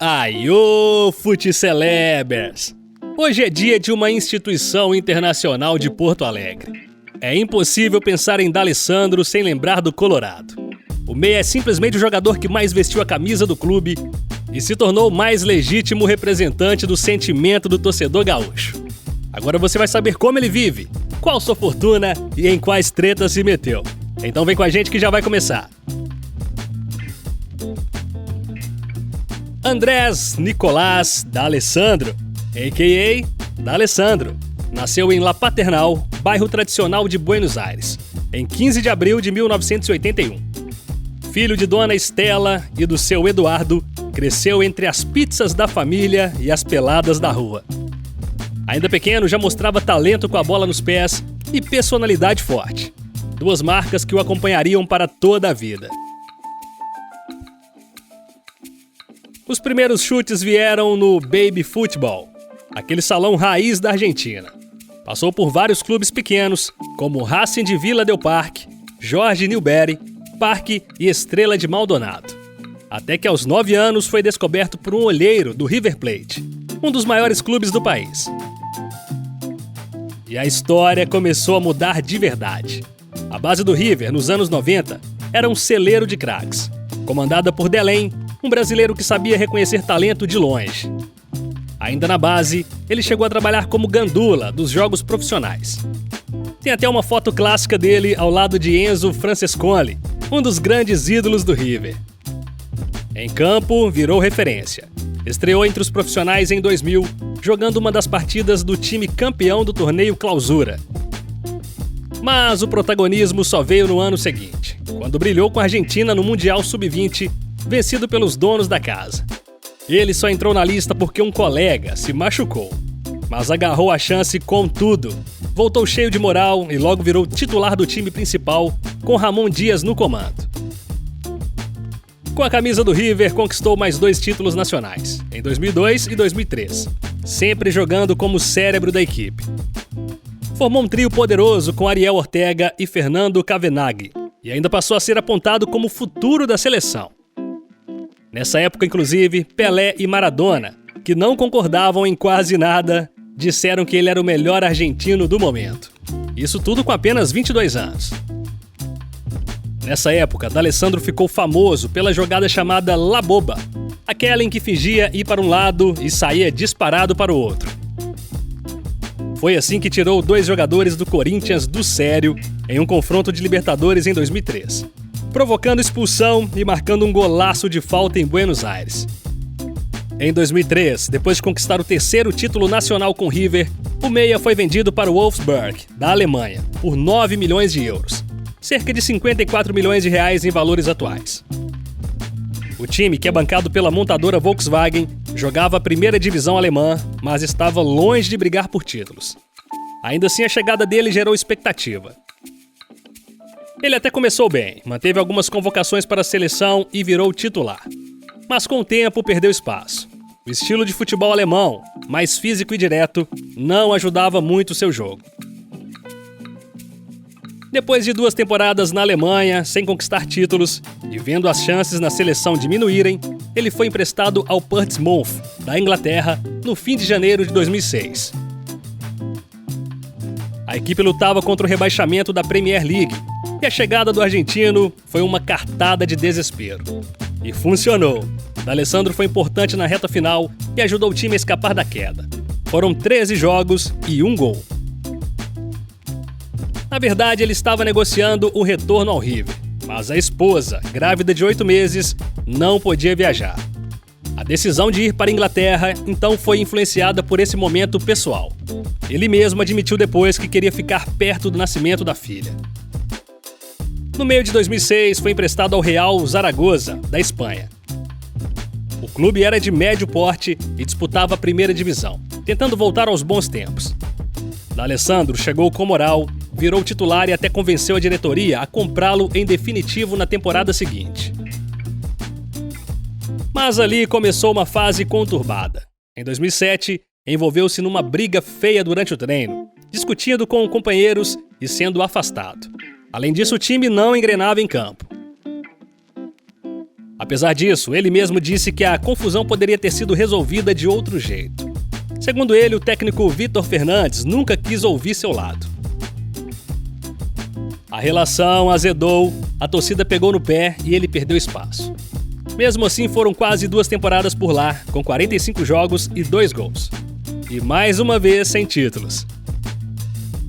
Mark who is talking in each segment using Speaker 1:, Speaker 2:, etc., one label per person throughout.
Speaker 1: Aiô, Futicelebers! Hoje é dia de uma instituição internacional de Porto Alegre. É impossível pensar em D'Alessandro sem lembrar do Colorado. O meia é simplesmente o jogador que mais vestiu a camisa do clube e se tornou o mais legítimo representante do sentimento do torcedor gaúcho. Agora você vai saber como ele vive, qual sua fortuna e em quais tretas se meteu. Então vem com a gente que já vai começar. Andrés Nicolás D'Alessandro, a.k.a. D'Alessandro, nasceu em La Paternal, bairro tradicional de Buenos Aires, em 15 de abril de 1981. Filho de Dona Estela e do seu Eduardo, cresceu entre as pizzas da família e as peladas da rua. Ainda pequeno, já mostrava talento com a bola nos pés e personalidade forte. Duas marcas que o acompanhariam para toda a vida. Os primeiros chutes vieram no Baby Futebol, aquele salão raiz da Argentina. Passou por vários clubes pequenos, como Racing de Vila del Parque, Jorge Newbery, Parque e Estrela de Maldonado. Até que aos 9 anos foi descoberto por um olheiro do River Plate, um dos maiores clubes do país. E a história começou a mudar de verdade. A base do River, nos anos 90, era um celeiro de craques, comandada por Delém, um brasileiro que sabia reconhecer talento de longe. Ainda na base, ele chegou a trabalhar como gandula dos jogos profissionais. Tem até uma foto clássica dele ao lado de Enzo Francescoli, um dos grandes ídolos do River. Em campo, virou referência. Estreou entre os profissionais em 2000, jogando uma das partidas do time campeão do torneio Clausura. Mas o protagonismo só veio no ano seguinte, quando brilhou com a Argentina no Mundial Sub-20, vencido pelos donos da casa. Ele só entrou na lista porque um colega se machucou, mas agarrou a chance com tudo. Voltou cheio de moral e logo virou titular do time principal, com Ramon Dias no comando. Com a camisa do River, conquistou mais 2 títulos nacionais, em 2002 e 2003, sempre jogando como cérebro da equipe. Formou um trio poderoso com Ariel Ortega e Fernando Cavenaghi, e ainda passou a ser apontado como o futuro da seleção. Nessa época, inclusive, Pelé e Maradona, que não concordavam em quase nada, disseram que ele era o melhor argentino do momento. Isso tudo com apenas 22 anos. Nessa época, D'Alessandro ficou famoso pela jogada chamada La Boba, aquela em que fingia ir para um lado e saía disparado para o outro. Foi assim que tirou 2 jogadores do Corinthians do sério em um confronto de Libertadores em 2003. Provocando expulsão e marcando um golaço de falta em Buenos Aires. Em 2003, depois de conquistar o 3º título nacional com River, o meia foi vendido para o Wolfsburg, da Alemanha, por 9 milhões de euros, cerca de 54 milhões de reais em valores atuais. O time, que é bancado pela montadora Volkswagen, jogava a 1ª divisão alemã, mas estava longe de brigar por títulos. Ainda assim, a chegada dele gerou expectativa. Ele até começou bem, manteve algumas convocações para a seleção e virou titular. Mas com o tempo perdeu espaço. O estilo de futebol alemão, mais físico e direto, não ajudava muito o seu jogo. Depois de 2 temporadas na Alemanha, sem conquistar títulos, e vendo as chances na seleção diminuírem, ele foi emprestado ao Portsmouth, da Inglaterra, no fim de janeiro de 2006. A equipe lutava contra o rebaixamento da Premier League, e a chegada do argentino foi uma cartada de desespero. E funcionou. D'Alessandro foi importante na reta final e ajudou o time a escapar da queda. Foram 13 jogos e 1 gol. Na verdade, ele estava negociando o retorno ao River, mas a esposa, grávida de 8 meses, não podia viajar. A decisão de ir para a Inglaterra, então, foi influenciada por esse momento pessoal. Ele mesmo admitiu depois que queria ficar perto do nascimento da filha. No meio de 2006, foi emprestado ao Real Zaragoza, da Espanha. O clube era de médio porte e disputava a 1ª divisão, tentando voltar aos bons tempos. D'Alessandro chegou com moral, virou titular e até convenceu a diretoria a comprá-lo em definitivo na temporada seguinte. Mas ali começou uma fase conturbada. Em 2007, envolveu-se numa briga feia durante o treino, discutindo com companheiros e sendo afastado. Além disso, o time não engrenava em campo. Apesar disso, ele mesmo disse que a confusão poderia ter sido resolvida de outro jeito. Segundo ele, o técnico Vitor Fernandes nunca quis ouvir seu lado. A relação azedou, a torcida pegou no pé e ele perdeu espaço. Mesmo assim, foram quase 2 temporadas por lá, com 45 jogos e 2 gols. E mais uma vez sem títulos.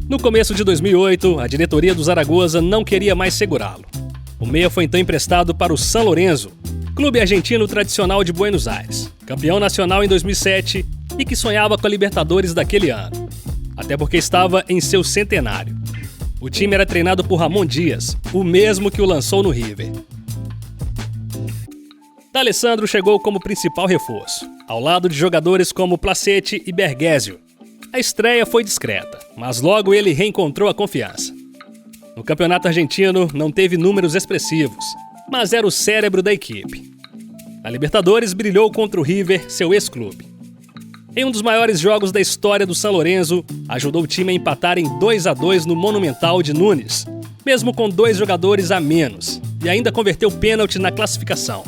Speaker 1: No começo de 2008, a diretoria do Zaragoza não queria mais segurá-lo. O meia foi então emprestado para o San Lorenzo, clube argentino tradicional de Buenos Aires, campeão nacional em 2007 e que sonhava com a Libertadores daquele ano, até porque estava em seu centenário. O time era treinado por Ramon Dias, o mesmo que o lançou no River. D'Alessandro chegou como principal reforço, ao lado de jogadores como Placete e Bergesio. A estreia foi discreta, mas logo ele reencontrou a confiança. No campeonato argentino, não teve números expressivos, mas era o cérebro da equipe. Na Libertadores, brilhou contra o River, seu ex-clube. Em um dos maiores jogos da história do San Lorenzo, ajudou o time a empatar em 2-2 no Monumental de Nunes, mesmo com 2 jogadores a menos, e ainda converteu pênalti na classificação.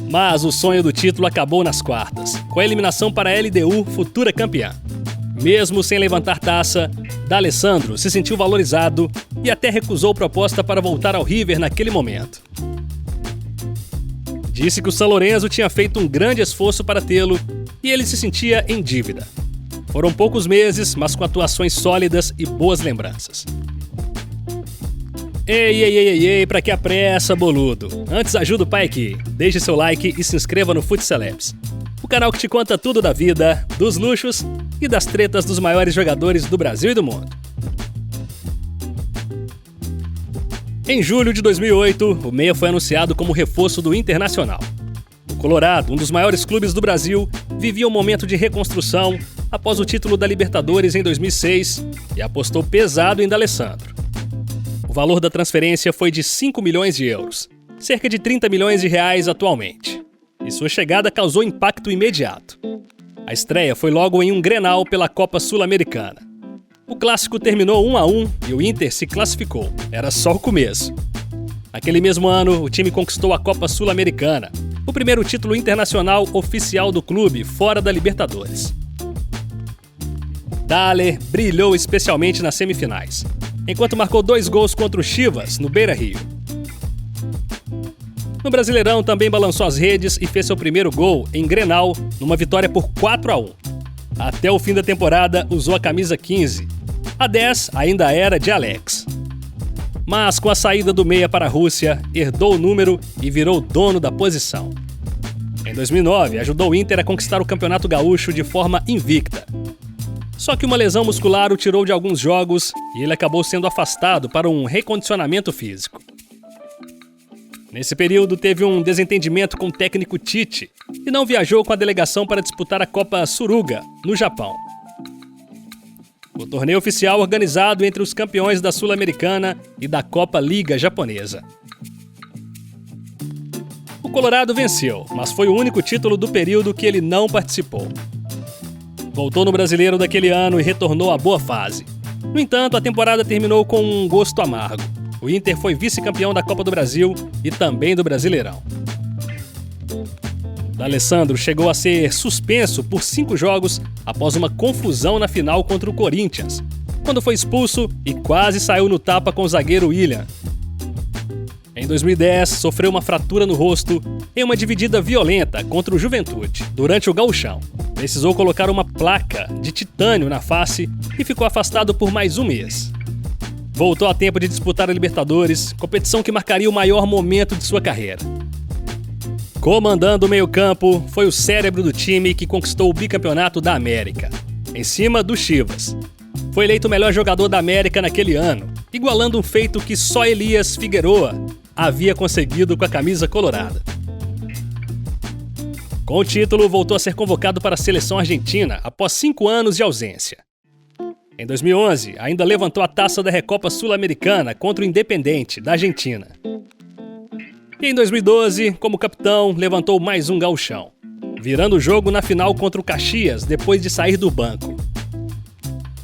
Speaker 1: Mas o sonho do título acabou nas quartas, com a eliminação para a LDU, futura campeã. Mesmo sem levantar taça, D'Alessandro se sentiu valorizado e até recusou proposta para voltar ao River naquele momento. Disse que o San Lorenzo tinha feito um grande esforço para tê-lo e ele se sentia em dívida. Foram poucos meses, mas com atuações sólidas e boas lembranças. Ei, pra que a pressa, boludo? Antes ajuda o pai aqui, deixe seu like e se inscreva no Futcelebs, o canal que te conta tudo da vida, dos luxos e das tretas dos maiores jogadores do Brasil e do mundo. Em julho de 2008, o meia foi anunciado como reforço do Internacional. O Colorado, um dos maiores clubes do Brasil, vivia um momento de reconstrução após o título da Libertadores em 2006 e apostou pesado em D'Alessandro. O valor da transferência foi de 5 milhões de euros, cerca de 30 milhões de reais atualmente. E sua chegada causou impacto imediato. A estreia foi logo em um Grenal pela Copa Sul-Americana. O clássico terminou 1-1 e o Inter se classificou. Era só o começo. Naquele mesmo ano, o time conquistou a Copa Sul-Americana, o primeiro título internacional oficial do clube fora da Libertadores. D'Ale brilhou especialmente nas semifinais, enquanto marcou 2 gols contra o Chivas, no Beira-Rio. No Brasileirão também balançou as redes e fez seu primeiro gol em Grenal, numa vitória por 4-1. Até o fim da temporada, usou a camisa 15. A 10 ainda era de Alex. Mas com a saída do meia para a Rússia, herdou o número e virou dono da posição. Em 2009, ajudou o Inter a conquistar o Campeonato Gaúcho de forma invicta. Só que uma lesão muscular o tirou de alguns jogos e ele acabou sendo afastado para um recondicionamento físico. Nesse período, teve um desentendimento com o técnico Tite e não viajou com a delegação para disputar a Copa Suruga, no Japão. O torneio oficial organizado entre os campeões da Sul-Americana e da Copa Liga japonesa. O Colorado venceu, mas foi o único título do período que ele não participou. Voltou no Brasileiro daquele ano e retornou à boa fase. No entanto, a temporada terminou com um gosto amargo. O Inter foi vice-campeão da Copa do Brasil e também do Brasileirão. D'Alessandro chegou a ser suspenso por 5 jogos após uma confusão na final contra o Corinthians, quando foi expulso e quase saiu no tapa com o zagueiro Willian. Em 2010, sofreu uma fratura no rosto em uma dividida violenta contra o Juventude, durante o Gauchão. Precisou colocar uma placa de titânio na face e ficou afastado por mais um mês. Voltou a tempo de disputar a Libertadores, competição que marcaria o maior momento de sua carreira. Comandando o meio-campo, foi o cérebro do time que conquistou o bicampeonato da América, em cima do Chivas. Foi eleito o melhor jogador da América naquele ano, igualando um feito que só Elias Figueroa havia conseguido com a camisa colorada. Com o título, voltou a ser convocado para a seleção argentina após 5 anos de ausência. Em 2011, ainda levantou a taça da Recopa Sul-Americana contra o Independiente, da Argentina. E em 2012, como capitão, levantou mais um gauchão, virando o jogo na final contra o Caxias depois de sair do banco.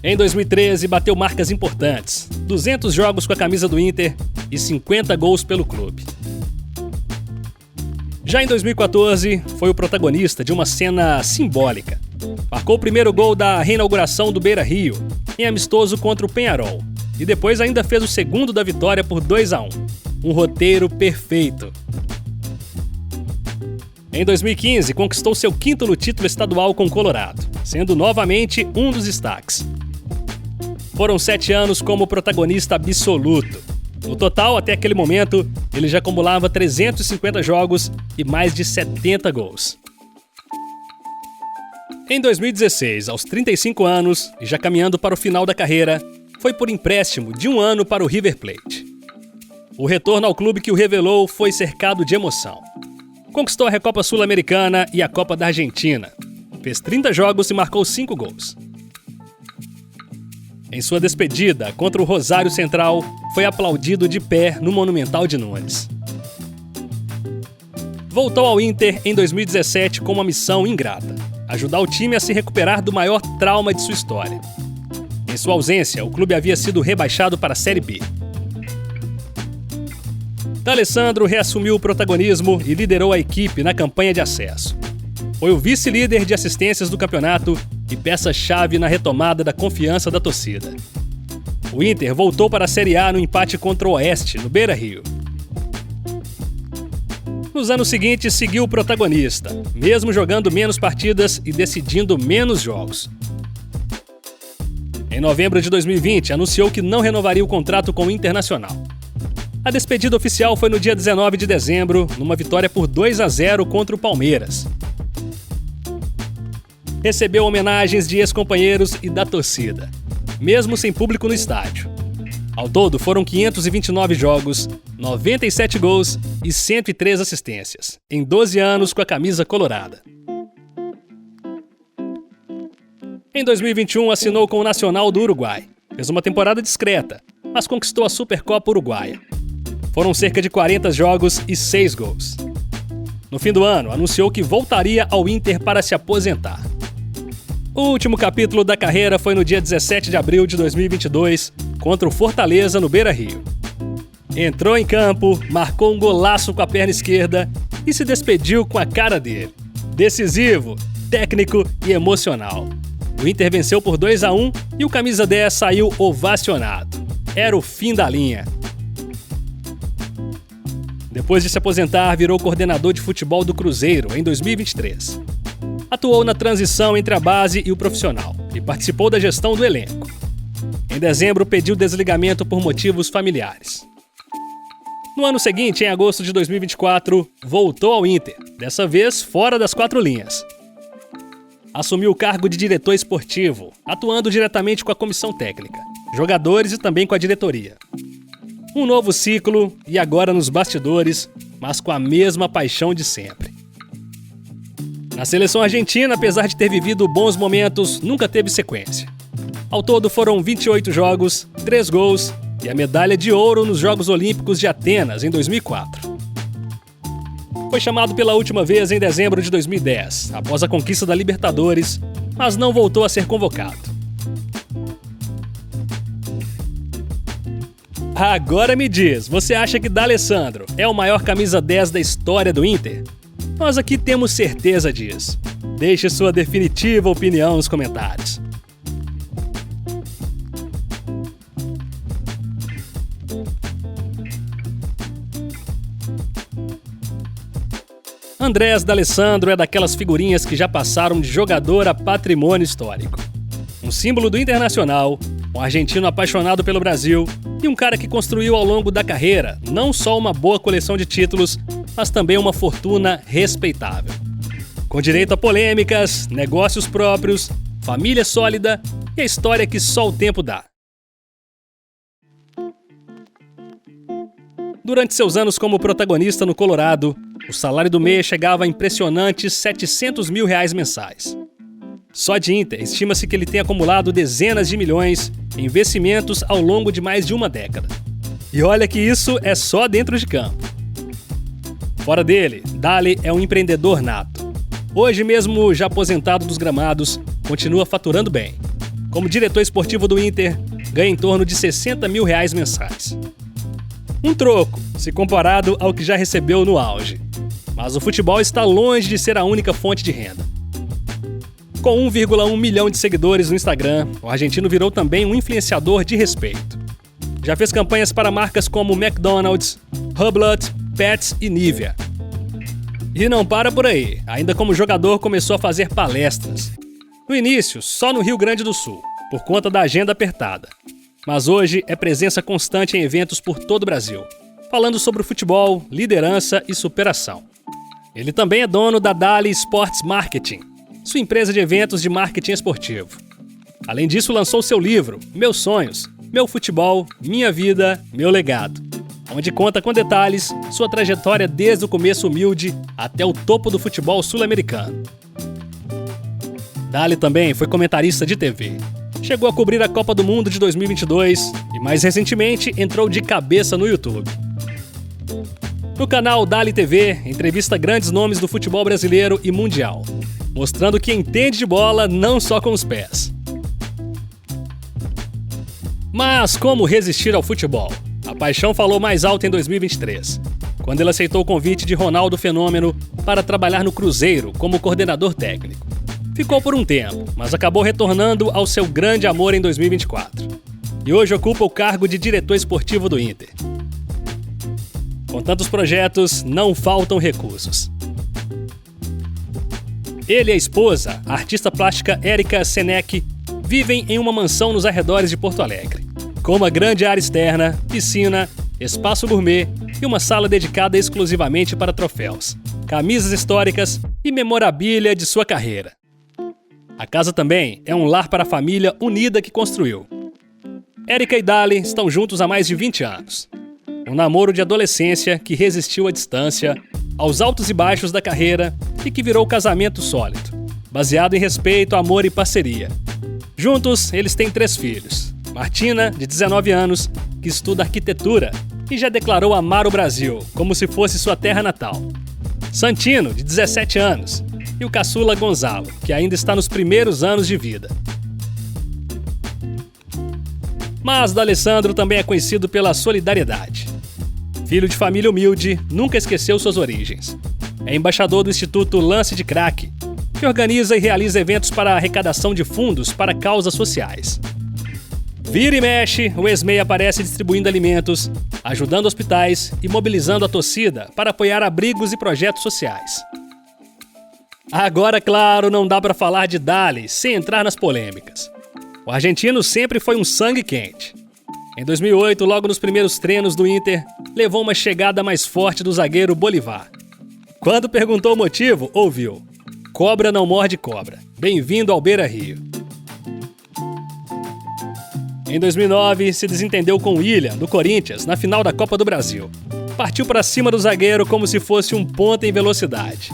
Speaker 1: Em 2013, bateu marcas importantes, 200 jogos com a camisa do Inter e 50 gols pelo clube. Já em 2014, foi o protagonista de uma cena simbólica. Marcou o primeiro gol da reinauguração do Beira-Rio, em amistoso contra o Peñarol, e depois ainda fez o segundo da vitória por 2-1. Um roteiro perfeito. Em 2015, conquistou seu quinto título estadual com o Colorado, sendo novamente um dos destaques. Foram 7 anos como protagonista absoluto. No total, até aquele momento, ele já acumulava 350 jogos e mais de 70 gols. Em 2016, aos 35 anos, e já caminhando para o final da carreira, foi por empréstimo de 1 ano para o River Plate. O retorno ao clube que o revelou foi cercado de emoção. Conquistou a Recopa Sul-Americana e a Copa da Argentina. Fez 30 jogos e marcou 5 gols. Em sua despedida contra o Rosário Central, foi aplaudido de pé no Monumental de Nunes. Voltou ao Inter em 2017 com uma missão ingrata: ajudar o time a se recuperar do maior trauma de sua história. Em sua ausência, o clube havia sido rebaixado para a Série B. D'Alessandro reassumiu o protagonismo e liderou a equipe na campanha de acesso. Foi o vice-líder de assistências do campeonato e peça-chave na retomada da confiança da torcida. O Inter voltou para a Série A no empate contra o Oeste, no Beira-Rio. Nos anos seguintes, seguiu o protagonista, mesmo jogando menos partidas e decidindo menos jogos. Em novembro de 2020, anunciou que não renovaria o contrato com o Internacional. A despedida oficial foi no dia 19 de dezembro, numa vitória por 2-0 contra o Palmeiras. Recebeu homenagens de ex-companheiros e da torcida, mesmo sem público no estádio. Ao todo, foram 529 jogos, 97 gols e 103 assistências, em 12 anos com a camisa colorada. Em 2021, assinou com o Nacional do Uruguai. Fez uma temporada discreta, mas conquistou a Supercopa Uruguaia. Foram cerca de 40 jogos e 6 gols. No fim do ano, anunciou que voltaria ao Inter para se aposentar. O último capítulo da carreira foi no dia 17 de abril de 2022, contra o Fortaleza no Beira-Rio. Entrou em campo, marcou um golaço com a perna esquerda e se despediu com a cara dele. Decisivo, técnico e emocional. O Inter venceu por 2-1 e o camisa 10 saiu ovacionado. Era o fim da linha. Depois de se aposentar, virou coordenador de futebol do Cruzeiro em 2023. Atuou na transição entre a base e o profissional e participou da gestão do elenco. Em dezembro, pediu desligamento por motivos familiares. No ano seguinte, em agosto de 2024, voltou ao Inter, dessa vez fora das 4 linhas. Assumiu o cargo de diretor esportivo, atuando diretamente com a comissão técnica, jogadores e também com a diretoria. Um novo ciclo e agora nos bastidores, mas com a mesma paixão de sempre. Na seleção argentina, apesar de ter vivido bons momentos, nunca teve sequência. Ao todo foram 28 jogos, 3 gols e a medalha de ouro nos Jogos Olímpicos de Atenas em 2004. Foi chamado pela última vez em dezembro de 2010, após a conquista da Libertadores, mas não voltou a ser convocado. Agora me diz, você acha que D'Alessandro é o maior camisa 10 da história do Inter? Nós aqui temos certeza disso. Deixe sua definitiva opinião nos comentários. Andrés D'Alessandro é daquelas figurinhas que já passaram de jogador a patrimônio histórico. Um símbolo do Internacional, um argentino apaixonado pelo Brasil e um cara que construiu ao longo da carreira não só uma boa coleção de títulos, mas também uma fortuna respeitável. Com direito a polêmicas, negócios próprios, família sólida e a história que só o tempo dá. Durante seus anos como protagonista no Colorado, o salário do meia chegava a impressionantes R$700 mil mensais. Só de Inter, estima-se que ele tem acumulado dezenas de milhões em investimentos ao longo de mais de uma década. E olha que isso é só dentro de campo. Fora dele, Dali é um empreendedor nato. Hoje mesmo, já aposentado dos gramados, continua faturando bem. Como diretor esportivo do Inter, ganha em torno de R$60 mil mensais. Um troco, se comparado ao que já recebeu no auge. Mas o futebol está longe de ser a única fonte de renda. Com 1,1 milhão de seguidores no Instagram, o argentino virou também um influenciador de respeito. Já fez campanhas para marcas como McDonald's, Hublot, Pets e Nivea. E não para por aí, ainda como jogador começou a fazer palestras. No início, só no Rio Grande do Sul, por conta da agenda apertada. Mas hoje é presença constante em eventos por todo o Brasil, falando sobre o futebol, liderança e superação. Ele também é dono da Dali Sports Marketing, sua empresa de eventos de marketing esportivo. Além disso, lançou seu livro, Meus Sonhos, Meu Futebol, Minha Vida, Meu Legado, onde conta com detalhes sua trajetória desde o começo humilde até o topo do futebol sul-americano. Dali também foi comentarista de TV. Chegou a cobrir a Copa do Mundo de 2022 e, mais recentemente, entrou de cabeça no YouTube. No canal Dali TV, entrevista grandes nomes do futebol brasileiro e mundial, mostrando que entende de bola não só com os pés. Mas como resistir ao futebol? A paixão falou mais alto em 2023, quando ele aceitou o convite de Ronaldo Fenômeno para trabalhar no Cruzeiro como coordenador técnico. Ficou por um tempo, mas acabou retornando ao seu grande amor em 2024. E hoje ocupa o cargo de diretor esportivo do Inter. Com tantos projetos, não faltam recursos. Ele e a esposa, a artista plástica Érica Senec, vivem em uma mansão nos arredores de Porto Alegre, com uma grande área externa, piscina, espaço gourmet e uma sala dedicada exclusivamente para troféus, camisas históricas e memorabilia de sua carreira. A casa também é um lar para a família unida que construiu. Érica e Dali estão juntos há mais de 20 anos. Um namoro de adolescência que resistiu à distância, aos altos e baixos da carreira e que virou casamento sólido, baseado em respeito, amor e parceria. Juntos, eles têm 3 filhos. Martina, de 19 anos, que estuda arquitetura e já declarou amar o Brasil, como se fosse sua terra natal. Santino, de 17 anos, e o caçula Gonzalo, que ainda está nos primeiros anos de vida. Mas D'Alessandro também é conhecido pela solidariedade. Filho de família humilde, nunca esqueceu suas origens. É embaixador do Instituto Lance de Crack, que organiza e realiza eventos para arrecadação de fundos para causas sociais. Vira e mexe, o ex-meia aparece distribuindo alimentos, ajudando hospitais e mobilizando a torcida para apoiar abrigos e projetos sociais. Agora, claro, não dá para falar de Dali sem entrar nas polêmicas. O argentino sempre foi um sangue quente. Em 2008, logo nos primeiros treinos do Inter, levou uma chegada mais forte do zagueiro Bolívar. Quando perguntou o motivo, ouviu: "Cobra não morde cobra. Bem-vindo ao Beira-Rio." Em 2009, se desentendeu com William, do Corinthians, na final da Copa do Brasil. Partiu para cima do zagueiro como se fosse um ponta em velocidade.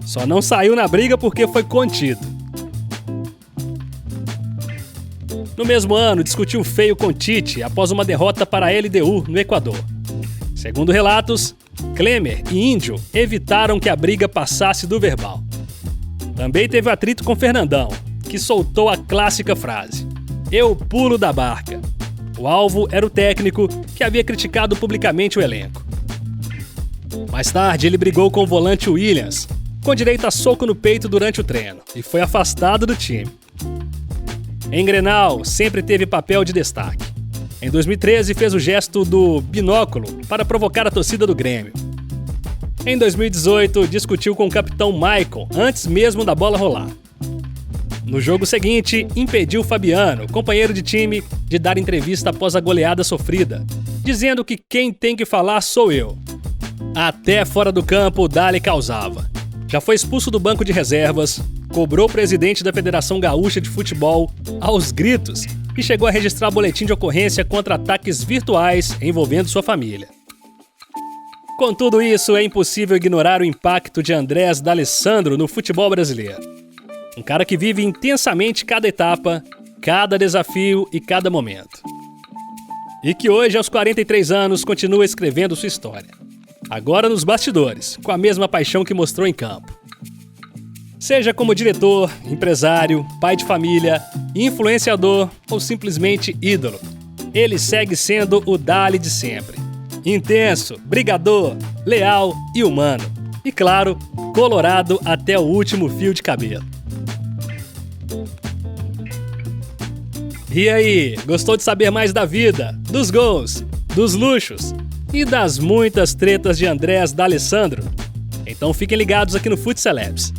Speaker 1: Só não saiu na briga porque foi contido. No mesmo ano, discutiu feio com Tite após uma derrota para a LDU no Equador. Segundo relatos, Klemer e Índio evitaram que a briga passasse do verbal. Também teve atrito com Fernandão, que soltou a clássica frase: "Eu pulo da barca." O alvo era o técnico, que havia criticado publicamente o elenco. Mais tarde, ele brigou com o volante Williams, com direito a soco no peito durante o treino, e foi afastado do time. Em Grenal, sempre teve papel de destaque. Em 2013, fez o gesto do binóculo para provocar a torcida do Grêmio. Em 2018, discutiu com o capitão Maicon antes mesmo da bola rolar. No jogo seguinte, impediu Fabiano, companheiro de time, de dar entrevista após a goleada sofrida, dizendo que quem tem que falar sou eu. Até fora do campo, Dali causava. Já foi expulso do banco de reservas, cobrou o presidente da Federação Gaúcha de Futebol aos gritos e chegou a registrar boletim de ocorrência contra ataques virtuais envolvendo sua família. Com tudo isso, é impossível ignorar o impacto de Andrés D'Alessandro no futebol brasileiro. Um cara que vive intensamente cada etapa, cada desafio e cada momento. E que hoje, aos 43 anos, continua escrevendo sua história. Agora nos bastidores, com a mesma paixão que mostrou em campo. Seja como diretor, empresário, pai de família, influenciador ou simplesmente ídolo, ele segue sendo o Dali de sempre. Intenso, brigador, leal e humano. E claro, colorado até o último fio de cabelo. E aí, gostou de saber mais da vida, dos gols, dos luxos e das muitas tretas de Andrés D'Alessandro? Então fiquem ligados aqui no Fut Celebs.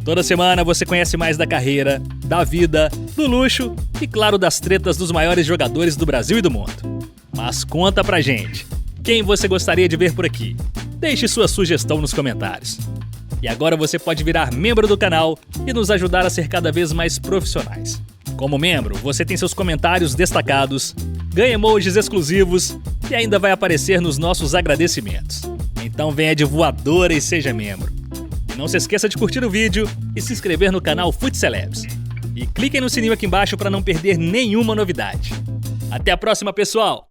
Speaker 1: Toda semana você conhece mais da carreira, da vida, do luxo e, claro, das tretas dos maiores jogadores do Brasil e do mundo. Mas conta pra gente, quem você gostaria de ver por aqui? Deixe sua sugestão nos comentários. E agora você pode virar membro do canal e nos ajudar a ser cada vez mais profissionais. Como membro, você tem seus comentários destacados, ganha emojis exclusivos e ainda vai aparecer nos nossos agradecimentos. Então venha de voadora e seja membro. E não se esqueça de curtir o vídeo e se inscrever no canal Fut Celebs. E cliquem no sininho aqui embaixo para não perder nenhuma novidade. Até a próxima, pessoal!